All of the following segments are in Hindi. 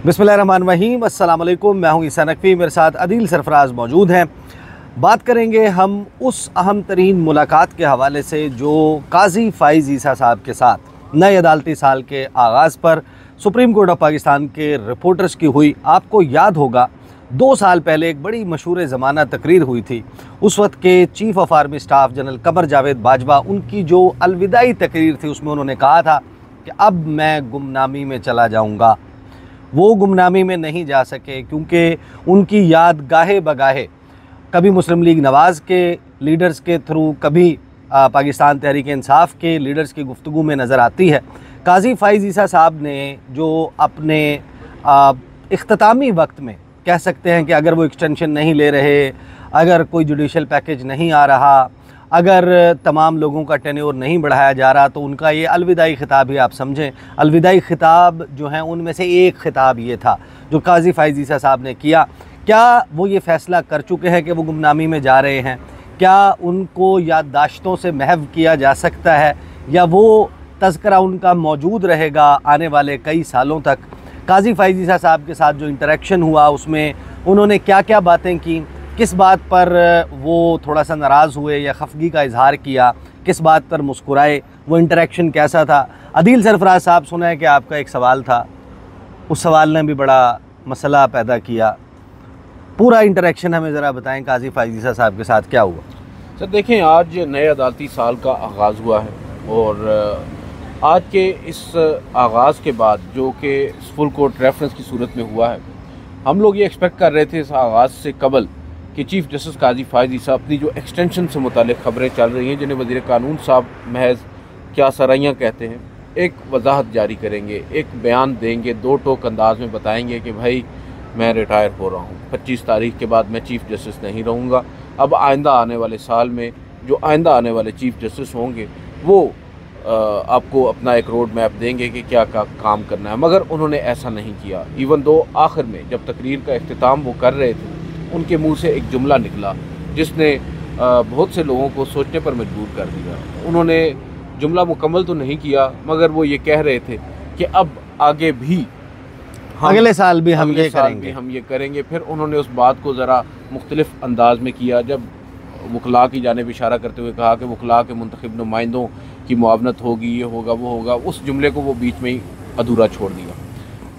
बिस्मिल्लाहिर्रहमानिर्रहीम, अस्सलाम वालेकुम। मैं हूं ईसा नकवी, मेरे साथ अदील सरफराज मौजूद हैं। बात करेंगे हम उस अहम तरीन मुलाकात के हवाले से जो काजी फ़ाइज़ ईसा साहब के साथ नए अदालती साल के आगाज़ पर सुप्रीम कोर्ट ऑफ पाकिस्तान के रिपोर्टर्स की हुई। आपको याद होगा 2 साल पहले एक बड़ी मशहूर ज़माना तकरीर हुई थी। उस वक्त के chief of army staff general Qamar Javed Bajwa, उनकी जो अलविदाई तकरीर थी उसमें उन्होंने कहा था कि अब मैं गुमनामी में चला जाऊँगा। वो गुमनामी में नहीं जा सके क्योंकि उनकी याद गाहे बगाहे कभी मुस्लिम लीग नवाज़ के लीडर्स के थ्रू, कभी पाकिस्तान तहरीक इंसाफ के लीडर्स की गुफ्तगू में नज़र आती है। काजी फ़ाइज़ ईसा साहब ने जो अपने इख्तितामी वक्त में कह सकते हैं कि अगर वो एक्सटेंशन नहीं ले रहे, अगर कोई जुडिशल पैकेज नहीं आ रहा, अगर तमाम लोगों का टेन्योर नहीं बढ़ाया जा रहा, तो उनका ये अलविदाई ख़िताब ही आप समझें। अलविदाई ख़िताब जो हैं उनमें से एक ख़िताब ये था जो काजी फ़ाइज़ ईसा साहब ने किया। क्या वो ये फ़ैसला कर चुके हैं कि वो गुमनामी में जा रहे हैं? क्या उनको याददाश्तों से महव किया जा सकता है या वो तज़किरा उनका मौजूद रहेगा आने वाले कई सालों तक? काजी फ़ाइज़ ईसा साहब के साथ जो इंटरेक्शन हुआ उसमें उन्होंने क्या क्या बातें की, किस बात पर वो थोड़ा सा नाराज़ हुए या खफगी का इजहार किया, किस बात पर मुस्कुराए, वो इंटरेक्शन कैसा था? अदील सरफराज साहब, सुना है कि आपका एक सवाल था, उस सवाल ने भी बड़ा मसला पैदा किया। पूरा इंटरेक्शन हमें ज़रा बताएं काजी फ़ाइज़ ईसा साहब के साथ क्या हुआ। सर देखें, आज नए अदालती साल का आगाज़ हुआ है और आज के इस आगाज़ के बाद जो कि फुल कोर्ट रेफरेंस की सूरत में हुआ है, हम लोग ये एक्सपेक्ट कर रहे थे इस आगाज़ से कबल कि चीफ़ जस्टिस काजी फ़ाइज़ ईसा अपनी जो एक्सटेंशन से मुतालिक ख़बरें चल रही हैं, जिन्हें वज़ीर कानून साहब महज क्या सराइयाँ कहते हैं, एक वजाहत जारी करेंगे, एक बयान देंगे, 2 टोक अंदाज में बताएंगे कि भाई मैं रिटायर हो रहा हूँ, 25 तारीख के बाद मैं चीफ़ जस्टिस नहीं रहूँगा। अब आइंदा आने वाले साल में जो आइंदा आने वाले चीफ़ जस्टिस होंगे वो आपको अपना एक रोड मैप देंगे कि क्या काम करना है। मगर उन्होंने ऐसा नहीं किया। इवन दो आखिर में जब तकरीर का इख्तिताम वो कर रहे थे, उनके मुंह से एक जुमला निकला जिसने बहुत से लोगों को सोचने पर मजबूर कर दिया। उन्होंने जुमला मुकम्मल तो नहीं किया, मगर वो ये कह रहे थे कि अब आगे भी अगले साल भी हम ये करेंगे। फिर उन्होंने उस बात को ज़रा मुख्तलिफ अंदाज में किया, जब वकला की जानिब इशारा करते हुए कहा कि वकला के मुंतखब नुमाइंदों की मुआवनत होगी, ये होगा वो होगा। उस जुमले को वो बीच में ही अधूरा छोड़ दिया।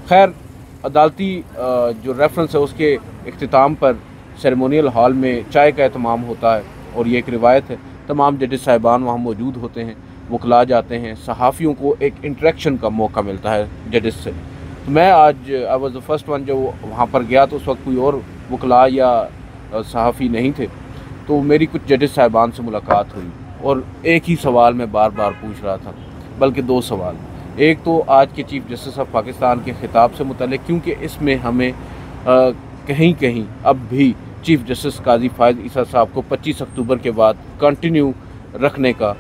खैर, अदालती जो रेफरेंस है उसके इख्तिताम पर सेरेमोनियल हॉल में चाय का एहतमाम होता है और ये एक रिवायत है, तमाम जजेस साहिबान वहाँ मौजूद होते हैं, वकला जाते हैं, सहाफ़ियों को एक इंटरेक्शन का मौका मिलता है जजेस से। तो मैं आज I was the first one जो वहाँ पर गया, तो उस वक्त कोई और वकला या सहाफ़ी नहीं थे, तो मेरी कुछ जजेस साहिबान से मुलाकात हुई और एक ही सवाल मैं बार बार पूछ रहा था, बल्कि 2 सवाल। एक तो आज के चीफ़ जस्टिस ऑफ पाकिस्तान के ख़िताब से मुतल्लिक़, क्योंकि इसमें हमें कहीं कहीं अब भी चीफ़ जस्टिस काजी फ़ाइज़ ईसा साहब को 25 अक्टूबर के बाद कंटिन्यू रखने का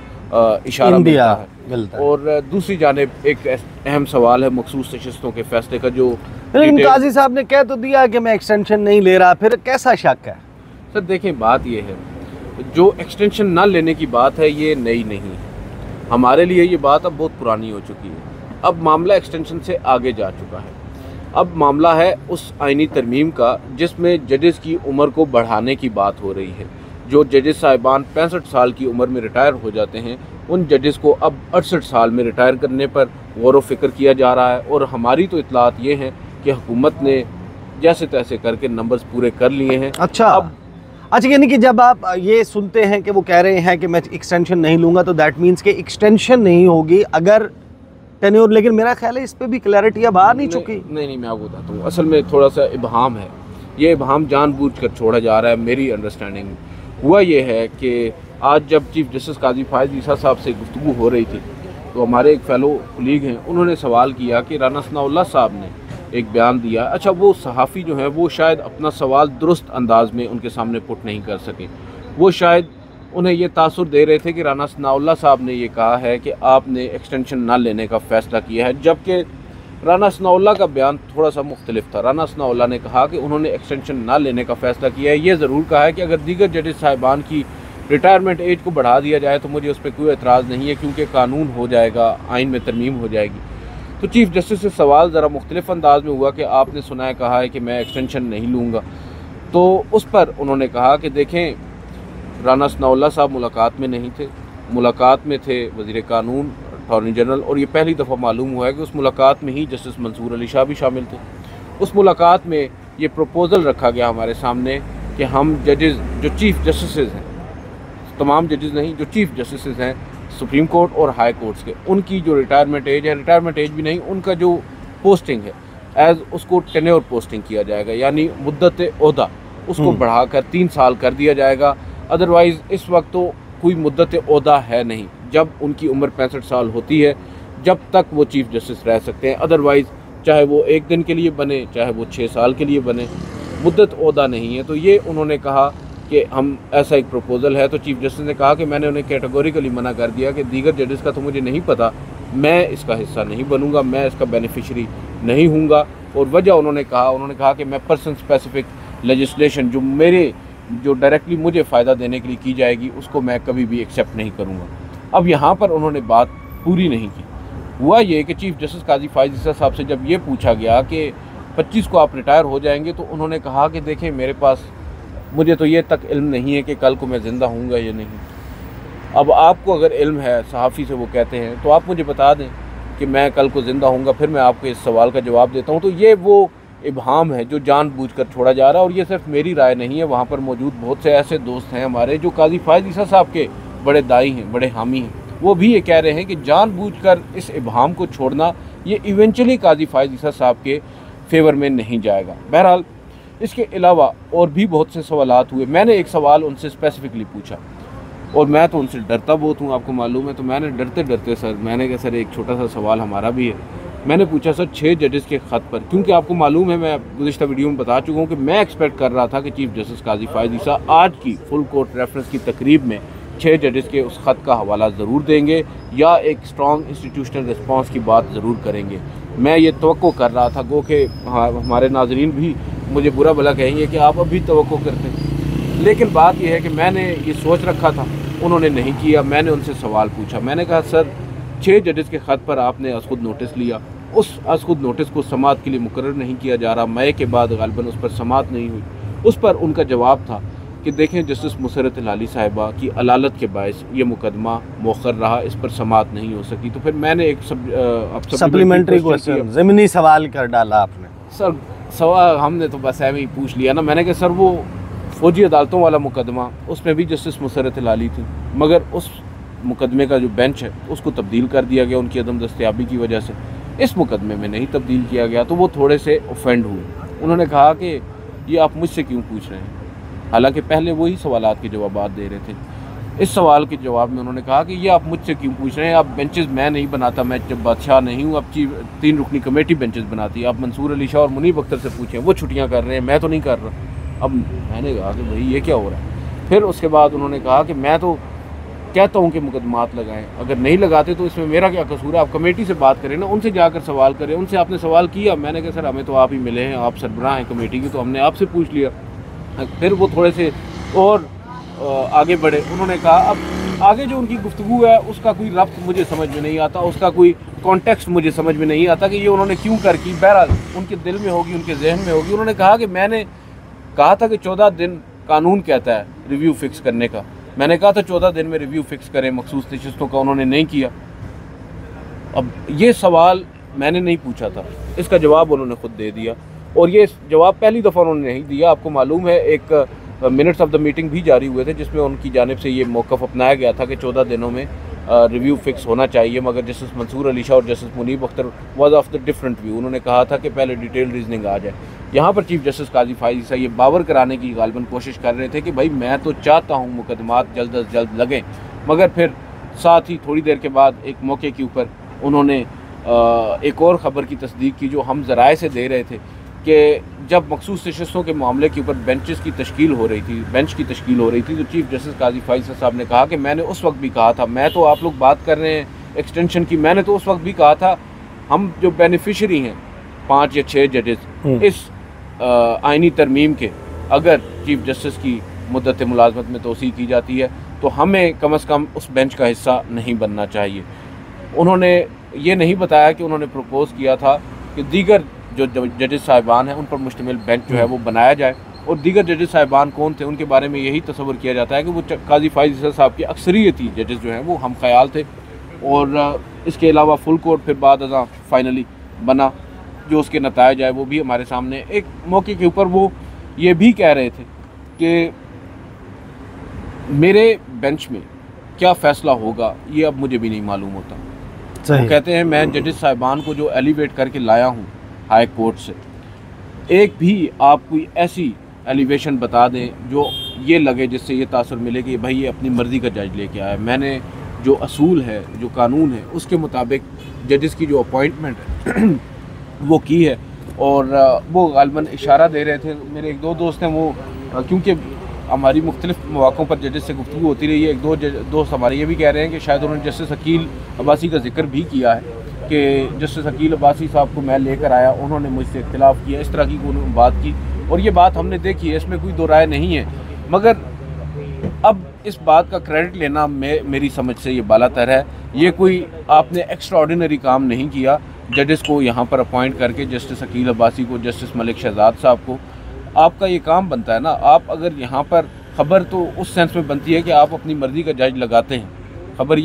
इशारा मिलता है। और दूसरी जानिब एक अहम सवाल है मखसूस नशिस्तों के फ़ैसले का, जो लेकिन काजी साहब ने कह तो दिया कि मैं एक्सटेंशन नहीं ले रहा, फिर कैसा शक है? सर देखें, बात यह है, जो एक्सटेंशन ना लेने की बात है ये नई नहीं है। हमारे लिए ये बात अब बहुत पुरानी हो चुकी है। अब मामला एक्सटेंशन से आगे जा चुका है। अब मामला है उस आइनी तरमीम का जिसमें जजेस की उम्र को बढ़ाने की बात हो रही है। जो जजेस साहिबान 65 साल की उम्र में रिटायर हो जाते हैं, उन जजेस को अब 68 साल में रिटायर करने पर गौर व फिक्र किया जा रहा है। और हमारी तो इतलात ये हैं कि हुकूमत ने जैसे तैसे करके नंबर्स पूरे कर लिए हैं। अच्छा, यानी कि जब आप ये सुनते हैं कि वो कह रहे हैं कि मैं एक्सटेंशन नहीं लूँगा, तो दैट मीन्स कि एक्सटेंशन नहीं होगी अगर टेन्योर। लेकिन मेरा ख्याल है इस पे भी क्लैरिटी अब आ नहीं चुकी। नहीं, मैं आपको बताता हूँ। असल में थोड़ा सा इबहाम है, ये इबहाम जानबूझकर छोड़ा जा रहा है। मेरी अंडरस्टैंडिंग हुआ ये है कि आज जब चीफ़ जस्टिस काजी फ़ाइज़ ईसा साहब से गुफ्तगू हो रही थी, तो हमारे एक फ़ेलो कुलीग हैं, उन्होंने सवाल किया कि राना सनाउल्लाह साहब ने एक बयान दिया। अच्छा, वो सहाफ़ी जो हैं वो शायद अपना सवाल दुरुस्त अंदाज में उनके सामने पुट नहीं कर सके। वो शायद उन्हें ये तासुर दे रहे थे कि राना सनाउल्लाह साहब ने ये कहा है कि आपने एक्सटेंशन ना लेने का फ़ैसला किया है, जबकि राना सनाउल्लाह का बयान थोड़ा सा मुख्तलिफ था। राना सनाउल्लाह ने कहा कि उन्होंने एक्सटेंशन ना लेने का फ़ैसला किया है। ये ज़रूर कहा है कि अगर दीगर जजेस साहिबान की रिटायरमेंट एज को बढ़ा दिया जाए तो मुझे उस पर कोई एतराज़ नहीं है, क्योंकि कानून हो जाएगा, आइन में तरमीम हो जाएगी। तो चीफ़ जस्टिस से सवाल ज़रा मुख्तलिफ अंदाज में हुआ कि आपने सुना है कहा है कि मैं एक्सटेंशन नहीं लूँगा। तो उस पर उन्होंने कहा कि देखें, राना सनाउल्लाह साहब मुलाकात में नहीं थे, मुलाकात में थे वज़ीर कानून, अटॉर्नी जनरल, और ये पहली दफ़ा मालूम हुआ है कि उस मुलाकात में ही जस्टिस मंसूर अली शाह भी शामिल थे। उस मुलाकात में ये प्रपोज़ल रखा गया हमारे सामने कि हम जजेस जो चीफ़ जस्टिस हैं, तमाम जजेस नहीं, जो चीफ़ जस्टिस हैं सुप्रीम कोर्ट और हाई कोर्ट्स के, उनकी जो रिटायरमेंट एज है, रिटायरमेंट एज भी नहीं, उनका जो पोस्टिंग है एज उसको टेन्योर पोस्टिंग किया जाएगा, यानी मुद्दत ओहदा उसको बढ़ाकर 3 साल कर दिया जाएगा। अदरवाइज़ इस वक्त तो कोई मुद्दत ओहदा है नहीं, जब उनकी उम्र 65 साल होती है जब तक वो चीफ़ जस्टिस रह सकते हैं। अदरवाइज़ चाहे वो 1 दिन के लिए बने, चाहे वो 6 साल के लिए बने, मुद्दत ओहदा नहीं है। तो ये उन्होंने कहा कि हम ऐसा एक प्रपोज़ल है। तो चीफ़ जस्टिस ने कहा कि मैंने उन्हें कैटेगोरिकली मना कर दिया कि दीगर जजेस का तो मुझे नहीं पता, मैं इसका हिस्सा नहीं बनूंगा, मैं इसका बेनिफिशरी नहीं हूँगा। और वजह उन्होंने कहा कि मैं पर्सन स्पेसिफिक लेजिस्लेशन जो डायरेक्टली मुझे फ़ायदा देने के लिए की जाएगी उसको मैं कभी भी एक्सेप्ट नहीं करूँगा। अब यहाँ पर उन्होंने बात पूरी नहीं की। हुआ ये कि चीफ़ जस्टिस काजी फायज़ ईसा साहब से जब ये पूछा गया कि 25 को आप रिटायर हो जाएंगे, तो उन्होंने कहा कि देखें, मेरे पास मुझे तो ये तक इल्म नहीं है कि कल को मैं ज़िंदा हूँगा या नहीं। अब आपको अगर इल्म है, सहाफ़ी से वो कहते हैं, तो आप मुझे बता दें कि मैं कल को ज़िंदा हूँगा, फिर मैं आपको इस सवाल का जवाब देता हूँ। तो ये वो इबहाम है जो जानबूझकर छोड़ा जा रहा है। और ये सिर्फ मेरी राय नहीं है, वहाँ पर मौजूद बहुत से ऐसे दोस्त हैं हमारे जो काजी फायज़ ईसा साहब के बड़े दाई हैं, बड़े हामी हैं। वो भी ये कह रहे हैं कि जानबूझकर इस इबहाम को छोड़ना ये इवेंचुअली काजी फायज़ ईसा साहब के फेवर में नहीं जाएगा। बहरहाल इसके अलावा और भी बहुत से सवालात हुए। मैंने एक सवाल उनसे स्पेसिफिकली पूछा और मैं तो उनसे डरता बहुत हूँ, आपको मालूम है। तो मैंने डरते डरते सर, मैंने कहा सर एक छोटा सा सवाल हमारा भी है। मैंने पूछा सर 6 जजेस के ख़त पर, क्योंकि आपको मालूम है, मैं गुज़िश्ता वीडियो में बता चुका हूँ कि मैं एक्सपेक्ट कर रहा था कि चीफ़ जस्टिस काजी फायज़ ईसा आज की फुल कोर्ट रेफरेंस की तकरीब में 6 जजेस के उस ख़त का हवाला ज़रूर देंगे या एक स्ट्रॉन्ग इंस्टीट्यूशनल रिस्पॉन्स की बात ज़रूर करेंगे। मैं ये तवक्को कर रहा था, गो कि हमारे नाजरीन भी मुझे बुरा भला कहेंगे कि आप अभी तवक्को करते हैं, लेकिन बात यह है कि मैंने ये सोच रखा था, उन्होंने नहीं किया। मैंने उनसे सवाल पूछा, मैंने कहा सर 6 जजेस के ख़त पर आपने अज़ खुद नोटिस लिया, उस अज़ खुद नोटिस को समाअत के लिए मुकर्रर नहीं किया जा रहा, मई के बाद ग़ालिबन उस पर समाअत नहीं हुई। उस पर उनका जवाब था कि देखें, जस्टिस मुसर्रत लाली साहिबा की अलालत के बायस ये मुकदमा मौखर रहा, इस पर समाअत नहीं हो सकी। तो फिर मैंने एक सप्लीमेंट्री क्वेश्चन, ज़मीनी सवाल कर डाला आपने। सर सवाल हमने तो बस ऐਵੇਂ ही पूछ लिया ना। मैंने कहा सर वो फ़ौजी अदालतों वाला मुकदमा, उसमें भी जस्टिस मुसर्रत लाली थी, मगर उस मुकदमे का जो बेंच है उसको तब्दील कर दिया गया उनकी अदम दस्तयाबी की वजह से, इस मुकदमे में नहीं तब्दील किया गया। तो वो थोड़े से ऑफेंड हुए। उन्होंने कहा कि ये आप मुझसे क्यों पूछ रहे हैं, हालांकि पहले वही सवालात के जवाब दे रहे थे। इस सवाल के जवाब में उन्होंने कहा कि ये आप मुझसे क्यों पूछ रहे हैं, आप बेंचेस मैं नहीं बनाता, मैं जब बादशाह नहीं हूँ, अब 3 रुकनी कमेटी बेंचेस बनाती है, आप मंसूर अली शाह और मुनीब अख्तर से पूछें, वो छुट्टियाँ कर रहे हैं, मैं तो नहीं कर रहा। अब मैंने कहा कि भाई ये क्या हो रहा है। फिर उसके बाद उन्होंने कहा कि मैं तो कहता हूँ कि मुकदमात लगाएं, अगर नहीं लगाते तो इसमें मेरा क्या कसूर है, आप कमेटी से बात करें ना, उनसे जाकर सवाल करें। उनसे आपने सवाल किया, मैंने कहा सर हमें तो आप ही मिले हैं, आप सरबराह हैं कमेटी की, तो हमने आपसे पूछ लिया। फिर वो थोड़े से और आगे बढ़े। उन्होंने कहा अब आगे जो उनकी गुफ्तगू है उसका कोई रब्त मुझे समझ में नहीं आता, उसका कोई कॉन्टेक्स्ट मुझे समझ में नहीं आता कि ये उन्होंने क्यों कर की। बहरहाल उनके दिल में होगी, उनके जहन में होगी। उन्होंने कहा कि मैंने कहा था कि 14 दिन कानून कहता है रिव्यू फिक्स करने का, मैंने कहा था 14 दिन में रिव्यू फिक्स करें मखसूस नशिस्तों का, उन्होंने नहीं किया। अब ये सवाल मैंने नहीं पूछा था, इसका जवाब उन्होंने खुद दे दिया, और ये जवाब पहली दफ़ा उन्होंने नहीं दिया। आपको मालूम है एक मिनट्स ऑफ द मीटिंग भी जारी हुए थे जिसमें उनकी जानिब से ये मौक़िफ़ अपनाया गया था कि 14 दिनों में रिव्यू फिक्स होना चाहिए, मगर जस्टिस मंसूर अली शाह और justice Munib Akhtar was of the different view. उन्होंने कहा था कि पहले डिटेल रीजनिंग आ जाए। यहाँ पर चीफ जस्टिस काजी फायज़ ईसा ये बावर कराने की गालिबन कोशिश कर रहे थे कि भाई मैं तो चाहता हूँ मुकदमात जल्द अज जल्द लगें, मगर फिर साथ ही थोड़ी देर के बाद एक मौके के ऊपर उन्होंने एक और ख़बर की तस्दीक की जो हम ज़राए से दे रहे थे कि जब मखसूस नशिस्तों के मामले के ऊपर बेंच की तश्कील हो रही थी, तो चीफ जस्टिस काजी फायज़ ईसा साहब ने कहा कि मैंने उस वक्त भी कहा था, मैं तो आप लोग बात कर रहे हैं एक्सटेंशन की, मैंने तो उस वक्त भी कहा था हम जो बेनिफिशरी हैं 5 या 6 जजेस इस आइनी तरमीम के, अगर चीफ जस्टिस की मुद्दत मुलाजमत में तोसी की जाती है तो हमें कम अज़ कम उस बेंच का हिस्सा नहीं बनना चाहिए। उन्होंने ये नहीं बताया कि उन्होंने प्रपोज़ किया था कि दीगर जो जजेस साहिबान हैं उन पर मुश्तमिल बेंच जो है वो बनाया जाए, और दीगर जजेस साहिबान कौन थे उनके बारे में यही तस्वर किया जाता है कि वो काजी फाइज़ ईसा साहब की अक्सरियती जजेस जो हैं वो हम ख्याल थे। और इसके अलावा फुल कोर्ट फिर बाद अज़ां फाइनली बना, जो उसके नतायज आए वो भी हमारे सामने। एक मौके के ऊपर वो ये भी कह रहे थे कि मेरे बेंच में क्या फ़ैसला होगा ये अब मुझे भी नहीं मालूम होता। वो कहते हैं मैं जजेस साहिबान को जो एलिवेट करके लाया हूँ हाई कोर्ट से, एक भी आप कोई ऐसी एलिवेशन बता दें जो ये लगे जिससे ये तासुर मिले कि भाई ये अपनी मर्ज़ी का जज लेके आया। मैंने जो असूल है, जो कानून है, उसके मुताबिक जजेस की जो अपॉइंटमेंट है वो की है। और वो गालिबन इशारा दे रहे थे, मेरे एक दो दोस्त हैं वो, क्योंकि हमारी मुख्तलिफ मौक़ों पर जजेस से गुफ्तगू होती रही है, एक दो दोस्त हमारे ये भी कह रहे हैं कि शायद उन्होंने जस्टिस अकील अब्बासी का जिक्र भी किया है कि जस्टिस अकील अब्बासी साहब को मैं लेकर आया, उन्होंने मुझसे इख्तिलाफ़ किया, इस तरह की उन्होंने बात की। और ये बात हमने देखी है, इसमें कोई दो राय नहीं है। मगर अब इस बात का क्रेडिट लेना मेरी समझ से ये बालातर है। ये कोई आपने एक्स्ट्रा ऑर्डिनरी काम नहीं किया जजेस को यहाँ पर अपॉइंट करके, जस्टिस अकील अब्बासी को, जस्टिस मलिक शहजाद साहब को। आपका ये काम बनता है ना, आप अगर यहाँ पर ख़बर तो उस सेंस में बनती है कि आप अपनी मर्ज़ी का जज लगाते हैं। खबर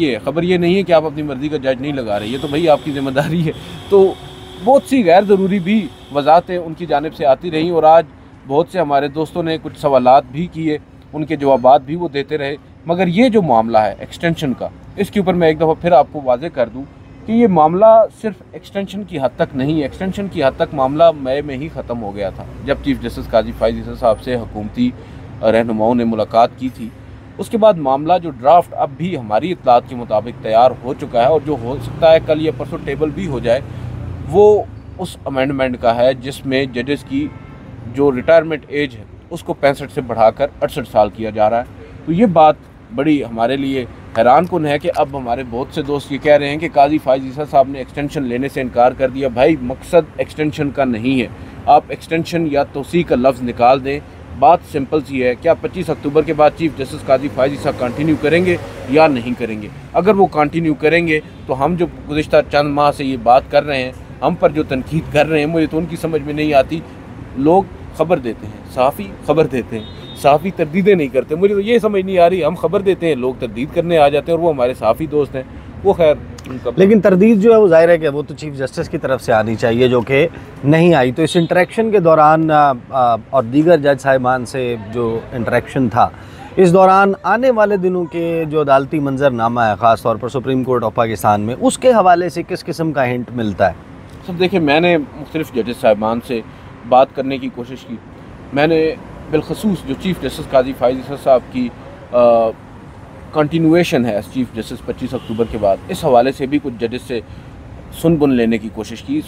ये नहीं है कि आप अपनी मर्ज़ी का जज नहीं लगा रहे, ये तो भाई आपकी ज़िम्मेदारी है। तो बहुत सी गैर ज़रूरी भी वजाहतें उनकी जानिब से आती रहीं, और आज बहुत से हमारे दोस्तों ने कुछ सवालात भी किए, उनके जवाबात भी वो देते रहे। मगर ये जो मामला है एक्सटेंशन का, इसके ऊपर मैं एक दफ़ा फिर आपको वाज़ेह कर दूँ कि ये मामला सिर्फ एक्सटेंशन की हद तक नहीं है। एक्सटेंशन की हद तक मामला मई में ही ख़त्म हो गया था, जब चीफ़ जस्टिस काजी फाइज़ ईसा साहब से हुकूमती रहनुमाओं ने मुलाकात की थी। उसके बाद मामला जो ड्राफ्ट अब भी हमारी इत्तलात के मुताबिक तैयार हो चुका है, और जो हो सकता है कल या परसों टेबल भी हो जाए, वो उस अमेंडमेंट का है जिसमें जजेस की जो रिटायरमेंट एज है उसको 65 से बढ़ाकर 68 साल किया जा रहा है। तो ये बात बड़ी हमारे लिए हैरान कुन है कि अब हमारे बहुत से दोस्त ये कह रहे हैं कि काजी फाइज़ ईसा साहब ने एक्सटेंशन लेने से इनकार कर दिया। भाई मकसद एक्सटेंशन का नहीं है, आप एक्सटेंशन या तोसी का लफ्ज़ निकाल दें। बात सिंपल सी है, क्या 25 अक्टूबर के बाद चीफ़ जस्टिस काजी फाइज़ ईसा कंटिन्यू करेंगे या नहीं करेंगे? अगर वो कंटिन्यू करेंगे तो हम जो गुज़िश्ता चंद माह से ये बात कर रहे हैं, हम पर जो तनकीद कर रहे हैं, मुझे तो उनकी समझ में नहीं आती। लोग खबर देते हैं, सहाफ़ी खबर देते हैं, सहाफ़ी तरदीदें नहीं करते। मुझे तो ये समझ नहीं आ रही, हम खबर देते हैं, लोग तरदीद करने आ जाते हैं, और वो हमारे सहाफ़ी दोस्त हैं, वो खैर उनका। लेकिन तरदीद जो है वो ज़ाहिर है कि वो तो चीफ़ जस्टिस की तरफ से आनी चाहिए, जो कि नहीं आई। तो इस इंटरेक्शन के दौरान और दीगर जज साहिबान से जो इंटरेक्शन था, इस दौरान आने वाले दिनों के जो अदालती मंजरनामा है, ख़ास तौर पर सुप्रीम कोर्ट ऑफ पाकिस्तान में, उसके हवाले से किस किस्म का हिंट मिलता है? सब देखिए, मैंने मुख्तलिफ जजेस साहिबान से बात करने की कोशिश की। मैंने बिलखसूस जो चीफ़ जस्टिस काजी फाइज़ ईसा साहब की कंटिन्यूएशन है चीफ़ जस्टिस 25 अक्टूबर के बाद, इस हवाले से भी कुछ जजेस से सुन बुन लेने की कोशिश की।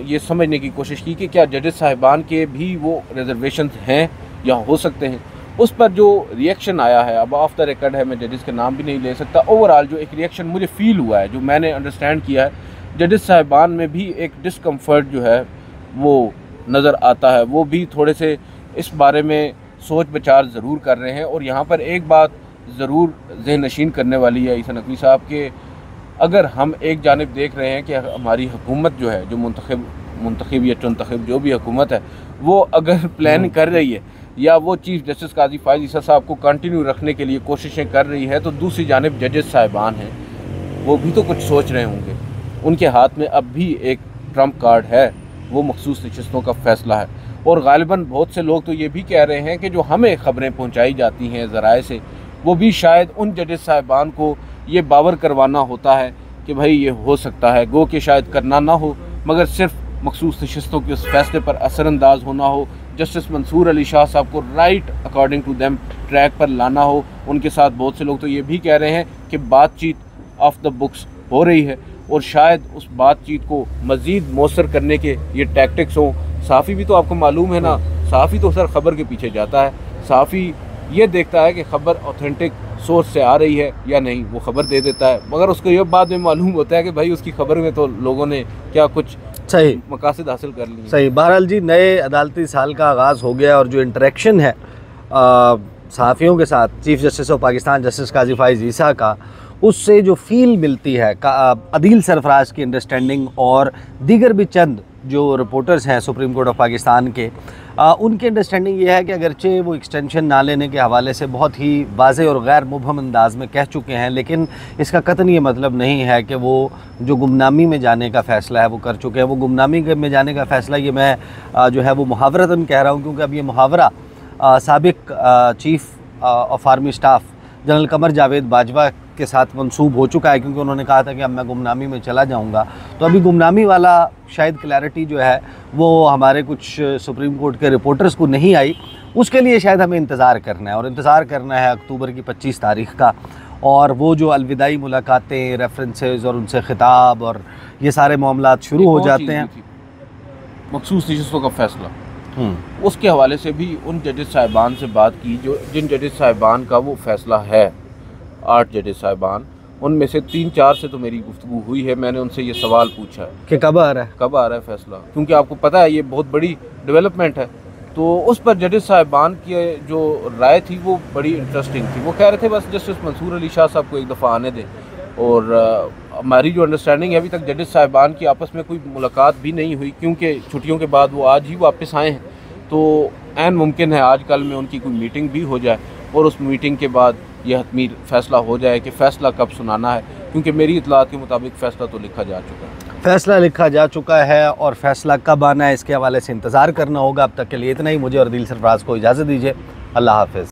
ये समझने की कोशिश की कि क्या जजेस साहिबान के भी वो रिजर्वेशन हैं या हो सकते हैं। उस पर जो रिएक्शन आया है, अब ऑफ द रिकॉर्ड है, मैं जजेस के नाम भी नहीं ले सकता, ओवरऑल जो एक रिएक्शन मुझे फ़ील हुआ है, जो मैंने अंडरस्टैंड किया है, जजेस साहिबान में भी एक डिस्कम्फर्ट जो है वो नज़र आता है। वो भी थोड़े से इस बारे में सोच विचार ज़रूर कर रहे हैं। और यहाँ पर एक बात ज़रूर ज़हन नशीन करने वाली है ईसा नकवी साहब के, अगर हम एक जानिब देख रहे हैं कि हमारी हुकूमत जो है, जो मुंतखब या चुनतखब जो भी हुकूमत है, वो अगर प्लान कर रही है या वो चीफ़ जस्टिस काजी फाइज़ ईसा साहब को कंटिन्यू रखने के लिए कोशिशें कर रही है, तो दूसरी जानिब जजेस साहिबान हैं, वो भी तो कुछ सोच रहे होंगे। उनके हाथ में अब भी एक ट्रम्प कार्ड है, वो मखसूस नशिस्तों का फ़ैसला है। और गालिबन बहुत से लोग तो ये भी कह रहे हैं कि जो हमें ख़बरें पहुंचाई जाती हैं ज़राए से, वो भी शायद उन जजेस साहिबान को ये बावर करवाना होता है कि भाई ये हो सकता है, गो कि शायद करना ना हो, मगर सिर्फ मखसूस नशिस्तों के उस फैसले पर असरअंदाज होना हो, जस्टिस मंसूर अली शाह साहब को right according to them track पर लाना हो। उनके साथ बहुत से लोग तो ये भी कह रहे हैं कि बातचीत ऑफ द बुक्स हो रही है, और शायद उस बातचीत को मज़ीद मौसर करने के ये टैक्टिक्स हों। सहाफ़ी भी तो आपको मालूम है ना, सहाफ़ी तो सर ख़बर के पीछे जाता है, सहाफ़ी ये देखता है कि ख़बर ऑथेंटिक सोर्स से आ रही है या नहीं, वो ख़बर दे देता है, मगर उसको ये बाद में मालूम होता है कि भाई उसकी ख़बर में तो लोगों ने क्या कुछ सही मकासद हासिल कर लिए। सही। बहरहाल जी, नए अदालती साल का आगाज़ हो गया, और जो इंटरेक्शन है सहाफ़ियों के साथ chief justice of Pakistan justice Qazi Faez Isa का, उससे जो फील मिलती है अदील सरफराज की अंडरस्टैंडिंग और दीगर भी चंद जो रिपोर्टर्स हैं सुप्रीम कोर्ट ऑफ पाकिस्तान के, उनकी अंडरस्टैंडिंग ये है कि अगरचे वो एक्सटेंशन ना लेने के हवाले से बहुत ही वाज़े और गैर मुबहम अंदाज में कह चुके हैं, लेकिन इसका कतई ये मतलब नहीं है कि वो जो गुमनामी में जाने का फ़ैसला है वो कर चुके हैं। वो गुमनामी में जाने का फ़ैसला ये मैं जो है वो मुहावरतन कह रहा हूँ, क्योंकि अब ये मुहावरा साबिक chief of army staff general Qamar Javed Bajwa के साथ मंसूब हो चुका है, क्योंकि उन्होंने कहा था कि अब मैं गुमनामी में चला जाऊंगा। तो अभी गुमनामी वाला शायद क्लैरिटी जो है वो हमारे कुछ सुप्रीम कोर्ट के रिपोर्टर्स को नहीं आई। उसके लिए शायद हमें इंतज़ार करना है, और इंतज़ार करना है अक्टूबर की 25 तारीख़ का। और वो जो अलविदाई मुलाकातें, रेफरेंसेस और उनसे ख़िताब और ये सारे मामलात शुरू हो जाते हैं। मखसूस नशिस्तों का फ़ैसला, उसके हवाले से भी उन जजेस साहिबान से बात की जो जिन जजेस साहिबान का वो फ़ैसला है। 8 जजेस साहिबान, उनमें से 3-4 से तो मेरी गुफ्तगू हुई है। मैंने उनसे ये सवाल पूछा कि कब आ रहा है फ़ैसला, क्योंकि आपको पता है ये बहुत बड़ी डेवलपमेंट है। तो उस पर जजेस साहिबान की जो राय थी वो बड़ी इंटरेस्टिंग थी। वो कह रहे थे बस जस्टिस मंसूर अली शाह साहब को एक दफ़ा आने दें, और हमारी जो अंडरस्टैंडिंग है अभी तक जजेस साहिबान की आपस में कोई मुलाकात भी नहीं हुई, क्योंकि छुट्टियों के बाद वो आज ही वापस आए हैं। तो ऐन मुमकिन है आज कल में उनकी कोई मीटिंग भी हो जाए और उस मीटिंग के बाद यह हतमी फ़ैसला हो जाए कि फ़ैसला कब सुनाना है, क्योंकि मेरी इतलात के मुताबिक फ़ैसला तो लिखा जा चुका है। फ़ैसला लिखा जा चुका है और फ़ैसला कब आना है इसके हवाले से इंतज़ार करना होगा। अब तक के लिए इतना ही। मुझे और अदील सरफराज को इजाज़त दीजिए। अल्लाह हाफ़िज़।